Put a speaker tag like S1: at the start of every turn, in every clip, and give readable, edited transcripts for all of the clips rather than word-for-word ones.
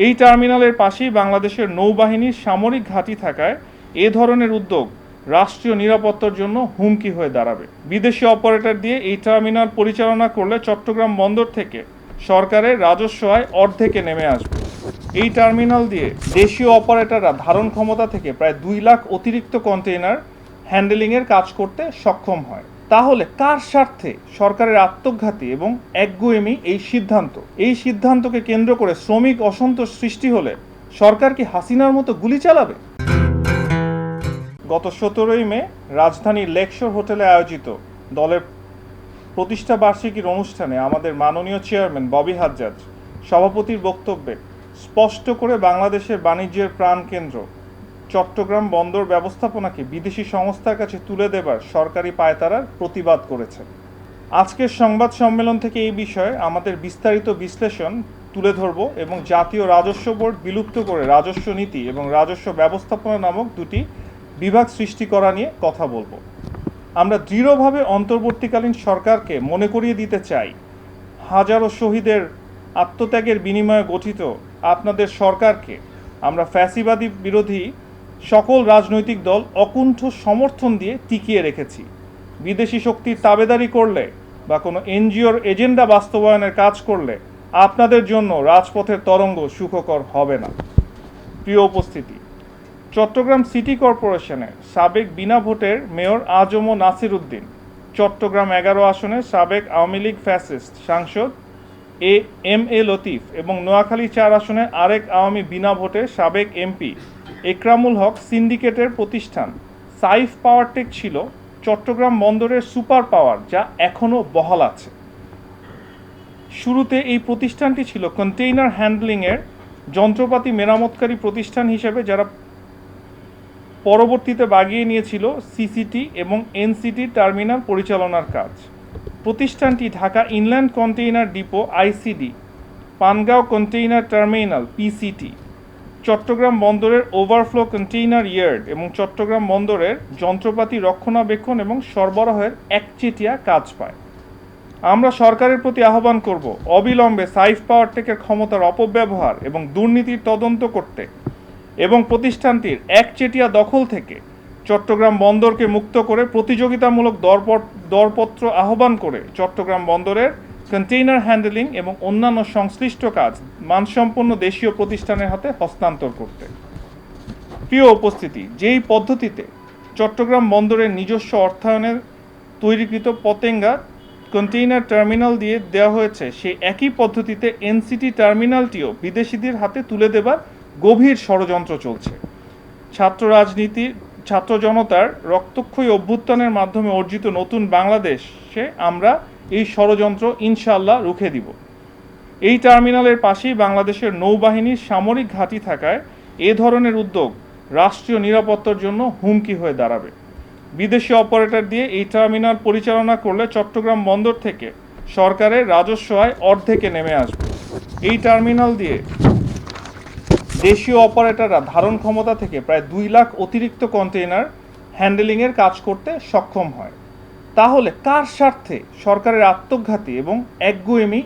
S1: এই টার্মিনালের পাশেই বাংলাদেশের নৌবাহিনীর সামরিক ঘাঁটি থাকায় এ ধরনের উদ্যোগ রাষ্ট্রীয় নিরাপত্তার জন্য হুমকি হয়ে দাঁড়াবে। বিদেশি অপারেটর দিয়ে এই টার্মিনাল পরিচালনা করলে চট্টগ্রাম বন্দর থেকে সরকারের রাজস্ব আয় অর্ধেকে নেমে আসবে। এই টার্মিনাল দিয়ে দেশীয় অপারেটররা ধারণ ক্ষমতা থেকে প্রায় 2 লাখ অতিরিক্ত কন্টেইনার হ্যান্ডেলিংয়ের কাজ করতে সক্ষম হয়। তাহলে কার স্বার্থে সরকারের আত্মঘাতী এবং একগুঁয়েমি এই সিদ্ধান্তকে কেন্দ্র করে শ্রমিক অসন্তোষ সৃষ্টি হলে সরকার কি হাসিনার মতো গুলি চালাবে? গত 17ই মে রাজধানীর লেকশোর হোটেলে আয়োজিত দলের প্রতিষ্ঠা বার্ষিকীর অনুষ্ঠানে আমাদের মাননীয় চেয়ারম্যান ববি হাজ্জাজ সভাপতির বক্তব্যে স্পষ্ট করে বাংলাদেশের বাণিজ্যের প্রাণকেন্দ্র চট্টগ্রাম বন্দর ব্যবস্থাপনাকে বিদেশি সংস্থার কাছে তুলে দেবার সরকারি পায়তারার প্রতিবাদ করেছেন। আজকের সংবাদ সম্মেলন থেকে এই বিষয়ে আমাদের বিস্তারিত বিশ্লেষণ তুলে ধরব এবং জাতীয় রাজস্ব বোর্ড বিলুপ্ত করে রাজস্ব নীতি এবং রাজস্ব ব্যবস্থাপনা নামক দুটি বিভাগ সৃষ্টি করা নিয়ে কথা বলবো। আমরা দৃঢ়ভাবে অন্তর্বর্তীকালীন সরকারকে মনে করিয়ে দিতে চাই, হাজারো শহীদের আত্মত্যাগের বিনিময়ে গঠিত আপনাদের সরকারকে আমরা ফ্যাসিবাদী বিরোধী সকল রাজনৈতিক দল অকুণ্ঠ সমর্থন দিয়ে টিকিয়ে রেখেছি। বিদেশি শক্তির তাবেদারি করলে বা কোনো এনজিওর এজেন্ডা বাস্তবায়নের কাজ করলে আপনাদের জন্য রাজপথের তরঙ্গ সুখকর হবে না। প্রিয় উপস্থিতি, চট্টগ্রাম সিটি কর্পোরেশনের সাবেক বিনা ভোটের মেয়র আজম নাসির উদ্দিন, চট্টগ্রাম 11 আসনের সাবেক আওয়ামী লীগ ফ্যাসিস্ট সাংসদ এম এ লতিফ এবং নোয়াখালী 4 আসনের আরেক আওয়ামী বিনা ভোটের সাবেক এমপি একরামুল হক সিন্ডিকেটের প্রতিষ্ঠান সাইফ পাওয়ারটেক ছিল চট্টগ্রাম বন্দরের সুপার পাওয়ার, যা এখনও বহাল আছে। শুরুতে এই প্রতিষ্ঠানটি ছিল কন্টেইনার হ্যান্ডলিংয়ের যন্ত্রপাতি মেরামতকারী প্রতিষ্ঠান হিসেবে, যারা পরবর্তীতে বাগিয়ে নিয়েছিল সিসিটি এবং এনসিটি টার্মিনাল পরিচালনার কাজ। প্রতিষ্ঠানটি Dhaka inland container depot ICD, Pangaon container terminal PCT, Chittagong বন্দরের ওভারফ্লো কন্টেইনার ইয়ার্ড এবং চট্টগ্রাম বন্দরের যন্ত্রপাতি রক্ষণাবেক্ষণ এবং সরবরাহের একচেটিয়া কাজ পায়। আমরা সরকারের প্রতি আহ্বান করব, অবিলম্বে সাইফ পাওয়ারটেকের ক্ষমতার অপব্যবহার এবং দুর্নীতির তদন্ত করতে এবং প্রতিষ্ঠানটির একচেটিয়া দখল থেকে চট্টগ্রাম বন্দরকে মুক্ত করে প্রতিযোগিতামূলক দরপত্র আহ্বান করে চট্টগ্রাম বন্দরের কন্টেইনার হ্যান্ডেলিং এবং অন্যান্য সংশ্লিষ্ট কাজ মানসম্পন্ন দেশীয় প্রতিষ্ঠানের হাতে হস্তান্তর করতে। প্রিয় উপস্থিতি, যেই পদ্ধতিতে চট্টগ্রাম বন্দরের নিজস্ব অর্থায়নের তৈরিকৃত পতেঙ্গা কন্টেইনার টার্মিনাল দিয়ে দেওয়া হয়েছে, সেই একই পদ্ধতিতে এনসিটি টার্মিনালটিও বিদেশিদের হাতে তুলে দেবার গভীর ষড়যন্ত্র চলছে। ছাত্র জনতার রক্তক্ষয়ী অভ্যুত্থানের মাধ্যমে অর্জিত নতুন বাংলাদেশে আমরা এই ষড়যন্ত্র ইনশাআল্লাহ রুখে দিব। এই টার্মিনালের পাশেই বাংলাদেশের নৌবাহিনীর সামরিক ঘাঁটি থাকায় এ ধরনের উদ্যোগ রাষ্ট্রীয় নিরাপত্তার জন্য হুমকি হয়ে দাঁড়াবে। বিদেশি অপারেটর দিয়ে এই টার্মিনাল পরিচালনা করলে চট্টগ্রাম বন্দর থেকে সরকারের রাজস্ব আয় অর্ধেকে নেমে আসবে। এই টার্মিনাল দিয়ে দেশীয় অপারেটররা ধারণ ক্ষমতা থেকে প্রায় 2 লাখ অতিরিক্ত কন্টেইনার হ্যান্ডেলিংয়ের কাজ করতে সক্ষম হয়। তাহলে কার স্বার্থে সরকারের আত্মঘাতী এবং একগুঁয়েমি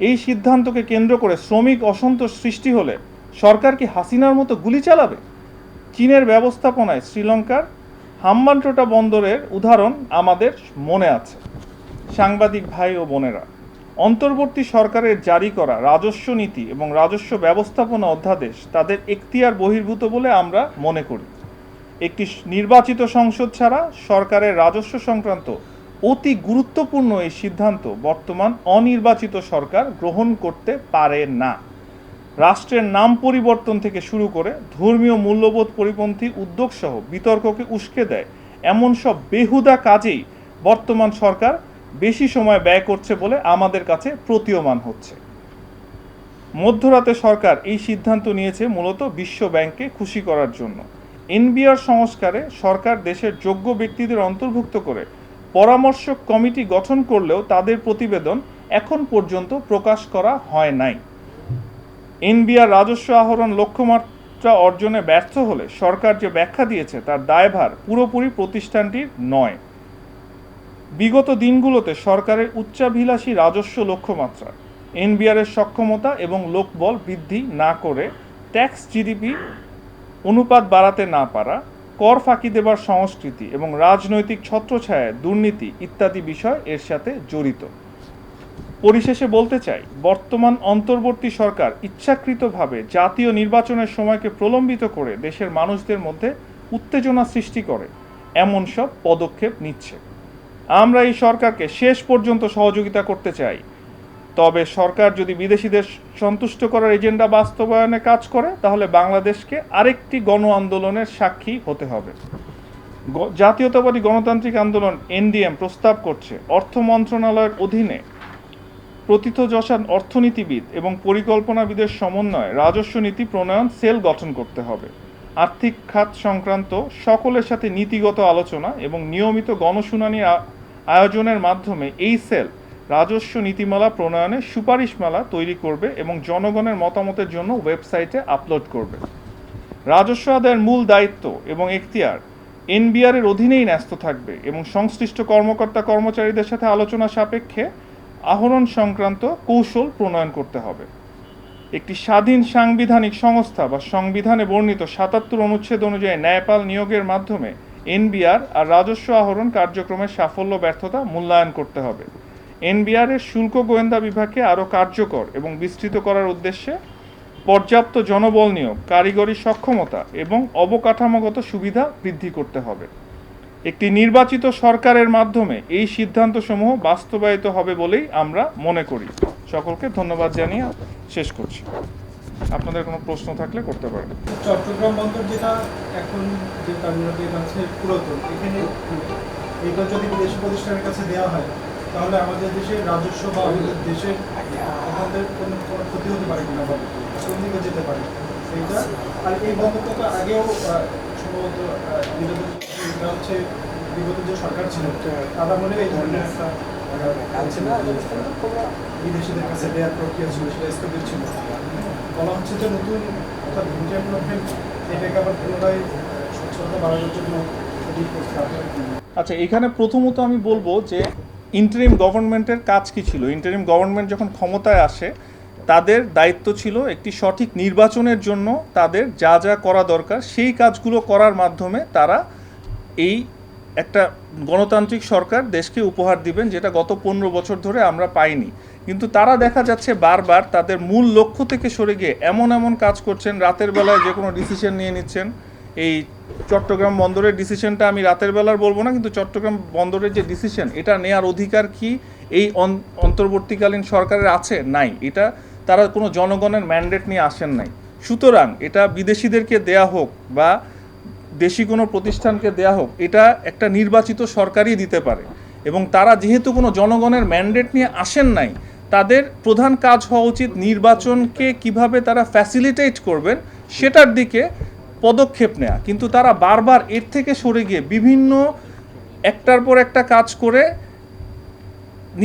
S1: এই সিদ্ধান্তকে কেন্দ্র করে শ্রমিক অসন্তোষ সৃষ্টি হলে সরকার কি হাসিনার মতো গুলি চালাবে? চীনের ব্যবস্থাপনায় শ্রীলঙ্কার হাম্বানটোটা বন্দরের উদাহরণ আমাদের মনে আছে। সাংবাদিক ভাই ও বোনেরা, অন্তর্বর্তী সরকারের জারি করা রাজস্ব নীতি এবং রাজস্ব ব্যবস্থাপনা অধ্যাদেশ তাদের এখতিয়ার বহির্ভূত বলে আমরা মনে করি। একটি নির্বাচিত সংসদ ছাড়া সরকারের রাজস্ব সংক্রান্ত অতি গুরুত্বপূর্ণ এই সিদ্ধান্ত বর্তমান অনির্বাচিত সরকার গ্রহণ করতে পারে না। রাষ্ট্রের নাম পরিবর্তন থেকে শুরু করে ধর্মীয় মূল্যবোধ পরিপন্থী উদ্যোগসহ বিতর্ককে উস্কে দেয় এমন সব বেহুদা কাজেই বর্তমান সরকার বেশি সময় ব্যয় করছে বলে আমাদের কাছে প্রতীয়মান হচ্ছে। মধ্যরাতে সরকার এই সিদ্ধান্ত নিয়েছে মূলত বিশ্ব ব্যাংককে খুশি করার জন্য। এনবিআর সংস্কারে সরকার দেশের যোগ্য ব্যক্তিদের অন্তর্ভুক্ত করে পরামর্শক কমিটি গঠন করলেও তাদের প্রতিবেদন এখন পর্যন্ত প্রকাশ করা হয় নাই। এনবিআর রাজস্ব আহরণ লক্ষ্যমাত্রা অর্জনে ব্যর্থ হলে সরকার যে ব্যাখ্যা দিয়েছে তার দায়ভার পুরোপুরি প্রতিষ্ঠানটির নয়। বিগত দিনগুলোতে সরকারের উচ্চাভিলাষী রাজস্ব লক্ষ্যমাত্রা এনবিআর এর সক্ষমতা এবং লোকবল বৃদ্ধি না করে ট্যাক্স জিডিপি অনুপাত বাড়াতে না পারা, কর ফাঁকি দেবার সংস্কৃতি এবং রাজনৈতিক ছত্রছায়ায় দুর্নীতি ইত্যাদি বিষয় এর সাথে জড়িত। পরিশেষে বলতে চাই, বর্তমান অন্তর্বর্তী সরকার ইচ্ছাকৃতভাবে জাতীয় নির্বাচনের সময়কে প্রলম্বিত করে দেশের মানুষদের মধ্যে উত্তেজনা সৃষ্টি করে এমন সব পদক্ষেপ নিচ্ছে। আমরা এই সরকারকে শেষ পর্যন্ত সহযোগিতা করতে চাই। তবে সরকার যদি বিদেশিদের সন্তুষ্ট করার এজেন্ডা বাস্তবায়নে কাজ করে, তাহলে বাংলাদেশকে আরেকটি গণ আন্দোলনের সাক্ষী হতে হবে। জাতীয়তাবাদী গণতান্ত্রিক আন্দোলন এনডিএম প্রস্তাব করছে অর্থ মন্ত্রণালয়ের অধীনে প্রথিতযশা অর্থনীতিবিদ এবং পরিকল্পনাবিদের সমন্বয়ে রাজস্ব নীতি প্রণয়ন সেল গঠন করতে হবে। আর্থিক খাত সংক্রান্ত সকলের সাথে নীতিগত আলোচনা এবং নিয়মিত গণশুনানি আয়োজনের মাধ্যমে এই সেল রাজস্ব নীতিমালা প্রণয়নে সুপারিশমালা তৈরি করবে এবং জনগণের মতামতের জন্য ওয়েবসাইটে আপলোড করবে। রাজস্ব আদায়ের মূল দায়িত্ব এবং এখতিয়ার এনবিআর এর অধীনেই ন্যস্ত থাকবে এবং সংশ্লিষ্ট কর্মকর্তা কর্মচারীদের সাথে আলোচনা সাপেক্ষে আহরণ সংক্রান্ত কৌশল প্রণয়ন করতে হবে। একটি স্বাধীন সাংবিধানিক সংস্থা বা সংবিধানে বর্ণিত ৭৭ অনুচ্ছেদ অনুযায়ী ন্যায়পাল নিয়োগের মাধ্যমে এনবিআর আর রাজস্ব আহরণ কার্যক্রমের সাফল্য ব্যর্থতা মূল্যায়ন করতে হবে। এনবিআর এর শুল্ক গোয়েন্দা বিভাগকে আরও কার্যকর এবং বিস্তৃত করার উদ্দেশ্যে পর্যাপ্ত জনবল নিয়োগ, কারিগরি সক্ষমতা এবং অবকাঠামোগত সুবিধা বৃদ্ধি করতে হবে। একটি নির্বাচিত সরকারের মাধ্যমে এই সিদ্ধান্তসমূহ বাস্তবায়িত হবে বলেই আমরা মনে করি। সকলকে ধন্যবাদ জানিয়ে শেষ করছি। আপনাদের কোনো প্রশ্ন থাকলে করতে পারেন।
S2: চট্টগ্রাম বন্দর যেটা এখন যে টার্মিনালটি আছে পুরাতন, এখানে এটা যদি বিদেশি প্রতিষ্ঠানের কাছে দেওয়া হয়, তাহলে আমাদের দেশের রাজস্ব বা আমাদের দেশের আমাদের কোনো ক্ষতি হতে পারে কিনা বা কোন দিকে যেতে পারে সেইটা। আর এই বন্দরটা তো আগেও সম্ভবত বিগত যে সরকার ছিল তারা মনে এই ধরনের একটা বিদেশিদের কাছে দেওয়ার প্রক্রিয়া ছিল, সেটা স্থগিত ছিল। বলা হচ্ছে যে নতুন অর্থাৎ এটাকে আবার পুনরায় স্বচ্ছতা বাড়ানোর জন্য।
S1: আচ্ছা, এখানে প্রথমত আমি বলবো যে ইন্টারিম গভর্নমেন্টের কাজ কি ছিল। ইন্টারিম গভর্নমেন্ট যখন ক্ষমতায় আসে, তাদের দায়িত্ব ছিল একটি সঠিক নির্বাচনের জন্য তাদের যা যা করা দরকার সেই কাজগুলো করার মাধ্যমে তারা এই একটা গণতান্ত্রিক সরকার দেশকে উপহার দিবেন, যেটা গত 15 বছর ধরে আমরা পাইনি। কিন্তু তারা দেখা যাচ্ছে বারবার তাদের মূল লক্ষ্য থেকে সরে গিয়ে এমন এমন কাজ করছেন, রাতের বেলায় যে কোনো ডিসিশন নিয়ে নিচ্ছেন। এই চট্টগ্রাম বন্দরের ডিসিশনটা আমি রাতের বেলার বলবো না, কিন্তু চট্টগ্রাম বন্দরের যে ডিসিশন, এটা নেয়ার অধিকার কি এই অন্তর্বর্তীকালীন সরকারের আছে? নাই। এটা তারা কোনো জনগণের ম্যান্ডেট নিয়ে আসেন নাই। সুতরাং এটা বিদেশিদেরকে দেয়া হোক বা দেশি কোনো প্রতিষ্ঠানকে দেয়া হোক, এটা একটা নির্বাচিত সরকারই দিতে পারে। এবং তারা যেহেতু কোনো জনগণের ম্যান্ডেট নিয়ে আসেন নাই, তাদের প্রধান কাজ হওয়া উচিত নির্বাচনকে কিভাবে তারা ফ্যাসিলিটেট করবেন সেটার দিকে পদক্ষেপ নেওয়া। কিন্তু তারা বারবার এর থেকে সরে গিয়ে বিভিন্ন একটার পর একটা কাজ করে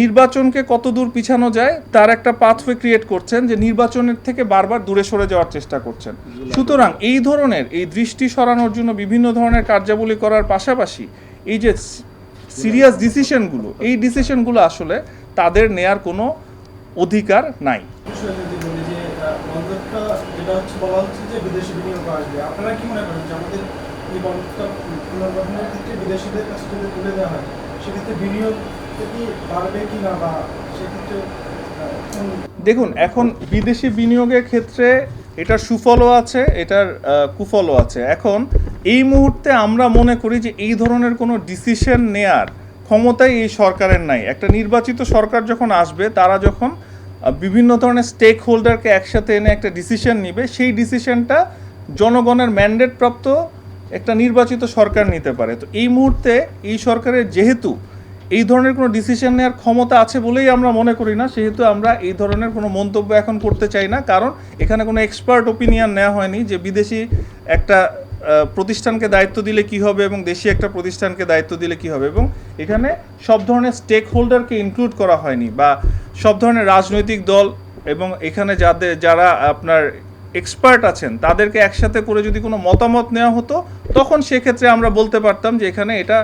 S1: নির্বাচনকে কত দূর পিছানো যায় তার একটা পাথওয়ে ক্রিয়েট করছেন, যে নির্বাচনের থেকে বারবার দূরে সরে যাওয়ার চেষ্টা করছেন। সুতরাং এই ধরনের এই দৃষ্টি সরানোর জন্য বিভিন্ন ধরনের কার্যাবলী করার পাশাপাশি এই যে সিরিয়াস ডিসিশনগুলো, এই ডিসিশনগুলো আসলে তাদের নেয়ার কোনো অধিকার নাই।
S2: বিদেশি বিনিয়োগ আসবে, আপনারা কি মনে করেন যে আমাদের এই বন্দরটা পুনর্গঠনের ক্ষেত্রে বিদেশিদের কাছে যদি তুলে দেওয়া হয়, সেক্ষেত্রে বিনিয়োগ কি বাড়বে কি না, বা সেক্ষেত্রে
S1: দেখুন, এখন বিদেশি বিনিয়োগের ক্ষেত্রে এটার সুফলও আছে, এটার কুফলও আছে। এখন এই মুহূর্তে আমরা মনে করি যে এই ধরনের কোনো ডিসিশন নেয়ার ক্ষমতাই এই সরকারের নাই। একটা নির্বাচিত সরকার যখন আসবে, তারা যখন বিভিন্ন ধরনের স্টেক হোল্ডারকে একসাথে এনে একটা ডিসিশন নিবে, সেই ডিসিশনটা জনগণের ম্যান্ডেট প্রাপ্ত একটা নির্বাচিত সরকার নিতে পারে। তো এই মুহূর্তে এই সরকারের যেহেতু এই ধরনের কোনো ডিসিশন নেওয়ার ক্ষমতা আছে বলেই আমরা মনে করি না, সেহেতু আমরা এই ধরনের কোনো মন্তব্য এখন করতে চাই না। কারণ এখানে কোনো এক্সপার্ট ওপিনিয়ন নেওয়া হয়নি যে বিদেশি একটা প্রতিষ্ঠানকে দায়িত্ব দিলে কি হবে এবং দেশি একটা প্রতিষ্ঠানকে দায়িত্ব দিলে কি হবে, এবং এখানে সব ধরনের স্টেক হোল্ডারকে ইনক্লুড করা হয়নি, বা সব ধরনের রাজনৈতিক দল এবং এখানে যারা আপনার এক্সপার্ট আছেন তাদেরকে একসাথে করে যদি কোনো মতামত নেওয়া হতো, তখন সেক্ষেত্রে আমরা বলতে পারতাম যে এখানে এটা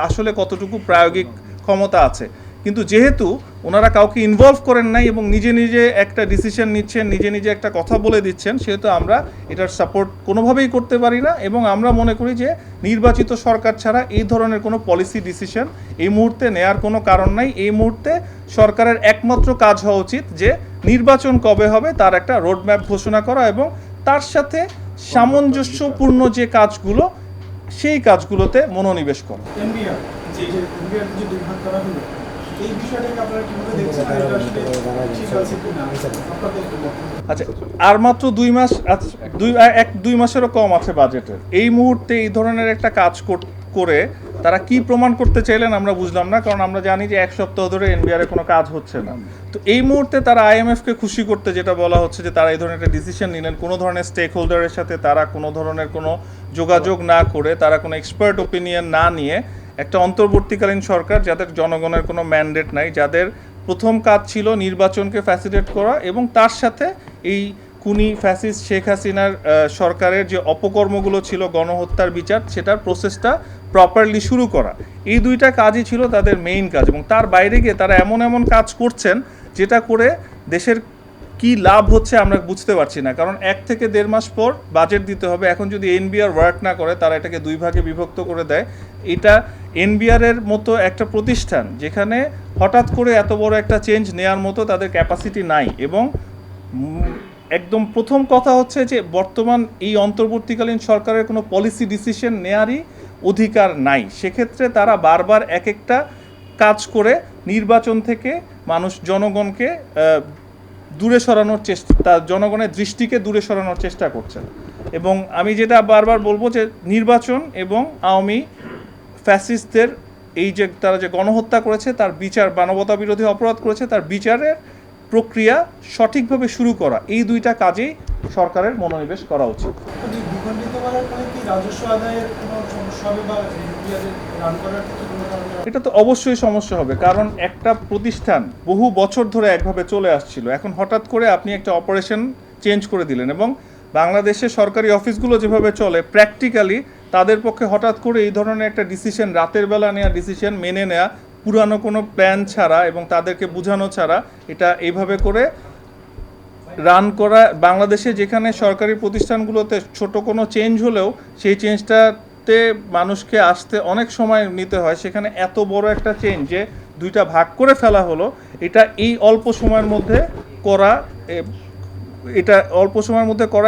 S1: আসলে কতটুকু প্রায়োগিক ক্ষমতা আছে। কিন্তু যেহেতু ওনারা কাউকে ইনভলভ করেন নাই এবং নিজে নিজে একটা ডিসিশন নিচ্ছেন, নিজে নিজে একটা কথা বলে দিচ্ছেন, সেহেতু আমরা এটার সাপোর্ট কোনোভাবেই করতে পারি না। এবং আমরা মনে করি যে নির্বাচিত সরকার ছাড়া এই ধরনের কোনো পলিসি ডিসিশন এই মুহূর্তে নেয়ার কোনো কারণ নাই। এই মুহূর্তে সরকারের একমাত্র কাজ হওয়া উচিত যে নির্বাচন কবে হবে তার একটা রোডম্যাপ ঘোষণা করা এবং তার সাথে সামঞ্জস্যপূর্ণ যে কাজগুলো সেই কাজগুলোতে মনোনিবেশ করা।
S2: এনবিআর যে এনবিআর যে দুই ভাগ করা হলো, এই বিষয়টাকে আপনারা কিভাবে দেখছেন? আর এটা আসলে ঠিক আছে কিনা আপনাদের কি মত?
S1: আচ্ছা, আর মাত্র 2 মাস, 2 মাসেরও কম আছে বাজেটের। এই মুহূর্তে এই ধরনের একটা কাজ করে তারা কি প্রমাণ করতে চাইলেন আমরা বুঝলাম না, কারণ আমরা জানি যে 1 সপ্তাহ ধরে এনবিআর কোনো কাজ হচ্ছে না। তো এই মুহূর্তে তারা আইএমএফকে খুশি করতে যেটা বলা হচ্ছে যে তারা এই ধরনের একটা ডিসিশন নিলেন, কোনো ধরনের স্টেক হোল্ডারের সাথে তারা কোনো ধরনের কোনো যোগাযোগ না করে, তারা কোনো এক্সপার্ট ওপিনিয়ন না নিয়ে একটা অন্তর্বর্তীকালীন সরকার যাদের জনগণের কোনো ম্যান্ডেট নাই, যাদের প্রথম কাজ ছিল নির্বাচনকে ফ্যাসিলিটেট করা এবং তার সাথে এই খুনি ফ্যাসিস্ট শেখ হাসিনার সরকারের যে অপকর্মগুলো ছিল, গণহত্যার বিচার, সেটার প্রসেসটা প্রপারলি শুরু করা। এই দুইটা কাজই ছিল তাদের মেইন কাজ এবং তার বাইরে গিয়ে তারা এমন এমন কাজ করছেন যেটা করে দেশের কি লাভ হচ্ছে আমরা বুঝতে পারছি না। কারণ 1 থেকে 1.5 মাস পর বাজেট দিতে হবে। এখন যদি এনবিআর ওয়ার্ক না করে, তারা এটাকে 2 ভাগে বিভক্ত করে দেয়, এটা এনবিআরের মতো একটা প্রতিষ্ঠান যেখানে হঠাৎ করে এত বড় একটা চেঞ্জ নেওয়ার মতো তাদের ক্যাপাসিটি নাই। এবং একদম প্রথম কথা হচ্ছে যে বর্তমান এই অন্তর্বর্তীকালীন সরকারের কোনো পলিসি ডিসিশন নেয়ারই অধিকার নাই। সেক্ষেত্রে তারা বারবার এক একটা কাজ করে নির্বাচন থেকে জনগণকে দূরে সরানোর চেষ্টা, জনগণের দৃষ্টিকে দূরে সরানোর চেষ্টা করছেন। এবং আমি যেটা বারবার বলবো যে নির্বাচন এবং আওয়ামী ফ্যাসিস্টদের এই যে তারা যে গণহত্যা করেছে তার বিচার, মানবতা বিরোধী অপরাধ করেছে, তার বিচারের প্রক্রিয়া সঠিকভাবে শুরু করা, এই দুইটা কাজেই সরকারের মনোনিবেশ করা উচিত।
S2: দ্বিখণ্ডিত করার ফলে কি রাজস্ব আদায়ের কোনো সমস্যা হবে বা এনবিআর রান করার ক্ষেত্রে কোনো ধরনের?
S1: এটা তো অবশ্যই সমস্যা হবে, কারণ একটা প্রতিষ্ঠান বহু বছর ধরে একভাবে চলে আসছিল, এখন হঠাৎ করে আপনি একটা অপারেশন চেঞ্জ করে দিলেন। এবং বাংলাদেশের সরকারি অফিসগুলো যেভাবে চলে, প্র্যাকটিক্যালি তাদের পক্ষে হঠাৎ করে এই ধরনের একটা ডিসিশন, রাতের বেলা নেওয়া ডিসিশন মেনে নেওয়া, পুরানো কোনো প্ল্যান ছাড়া এবং তাদেরকে বোঝানো ছাড়া, এটা এইভাবে করে রান করা, বাংলাদেশে যেখানে সরকারি প্রতিষ্ঠানগুলোতে ছোট কোনো চেঞ্জ হলেও সেই চেঞ্জটাতে মানুষকে আসতে অনেক সময় নিতে হয়, সেখানে এত বড় একটা চেঞ্জ যে 2টা ভাগ করে ফেলা হলো, এটা এই অল্প সময়ের মধ্যে করা,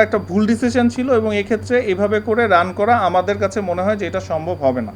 S1: একটা ভুল ডিসিশন ছিল। এবং এক্ষেত্রে এভাবে করে রান করা আমাদের কাছে মনে হয় যে এটা সম্ভব হবে না।